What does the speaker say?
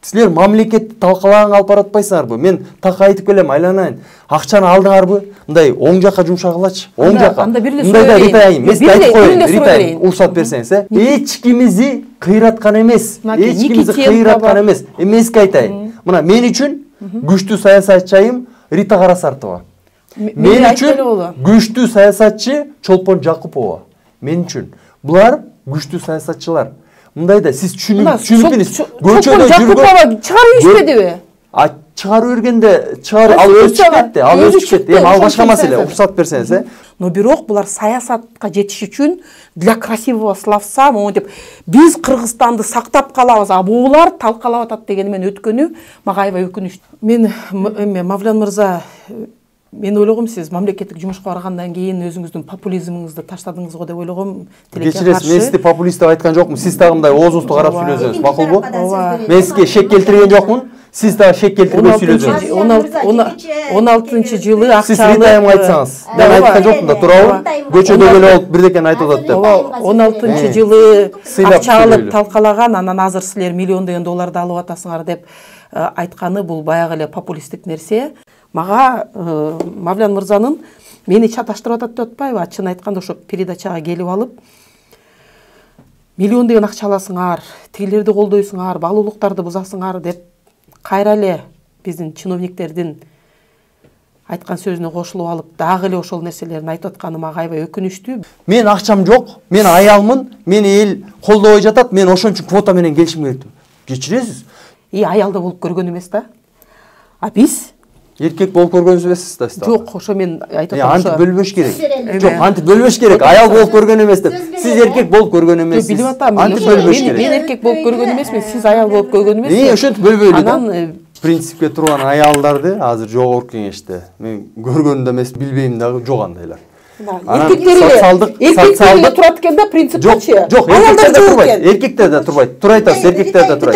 Силер мамлекетти талкалаганга алып баратпайсыңарбы? Мен так айтып келем, айланайын. Акчаны алдыңарбы? Мындай оң жакка жумшагылачы. Оң жакка. Мындай да Ритайын, мен айтып коеюн, Ритайын, уруксат берсеңиз, эч кимизи кыйраткан эмес. Эч кимизи кыйраткан эмес. Эмеске айтайын. Мына мен үчүн күчтүү саясатчы айым Рита Карасартова. Мен үчүн күчтүү саясатчы Чолпон Жакупова. Мен үчүн. Булар күчтүү саясатчылар. Мындайда сиз түшүнүпсүз. Көчөдө жүргөн чыгарып ишпедиби? Чыгарып бергенде ал өз чыкты, Эми ал башка маселе. Уруксат берсеңиз, Но бирок булар саясатка жетиш үчүн для красивого словца, монтип биз Кыргызстанды сактап калабыз, а булар талкалап атат дегени мен өткөнү мага аябай өкүнүчтүү. Мен Мавлян мырза, мен ойлогом сиз мамлекеттик жумушка баргандан кийин өзүңүздүн популизмиңизди таштадыңыз го деп ойлогом. Кечиресиз, мен сизди популист деп айткан жокмун. Сиз дагы мындай оозуңузду карап сүйлөсөңүз, макулбу? Мен сизге шек келтирген жокмун. Сиз дагы шек келтирбей сүйлөсөңүз. 16-жылы акчалык. Сиз Ритайым айтсаңыз, мен айткан жокмун да, туурабы? Көчөдө эле болуп бирдекени айтып атат деп. 16-жылы акчалык талкалаган, анан азыр силер миллиондогон долларды алып атасыңар деп айтканы бул баягы эле популисттик нерсе. Мага Мавлян мырзанын мени чаташтырып атат деп атпайбы? Чын айтканда ошо передачага келип алып, миллиондогон акча аласыңар, тигилерди колдойсуңар, баалуулуктарды бузасыңар деп кайра эле биздин чиновниктердин айткан сөзүнө кошулуп алып, дагы эле ошол нерселерин айтып атканы мага аябай өкүнүчтүү. Мен акчам жок, мен аялмын, мени эл колдобой жатат, мен ошон үчүн квота менен келишим керек. Кечиресиз. Аялда болуп көргөн эмес да. А биз эркек болуп көргөнүз эмессиз да. Жок, ошо мен айтып атам. Антип бөлбөш керек. Жок, антип бөлбөш керек. Аял болуп көргөн эмес деп. Сиз эркек болуп көргөн эмессиз. Билип атам. Антип бөлбөш керек. Мен эркек болуп көргөн эмесмин, сиз аял болуп көргөн эмессиз. Ошентип бөлбөйлү да. Принципке турган аялдарды азыр жогорку кеңеште мен көргөнүм да эмес, билбейм дагы, жок андайлар. Эркектер турат экен да принцип качы. Жок, эркектер да турбайт. Эркектер да турбайт. Тура айтасыз, эркектер да турат.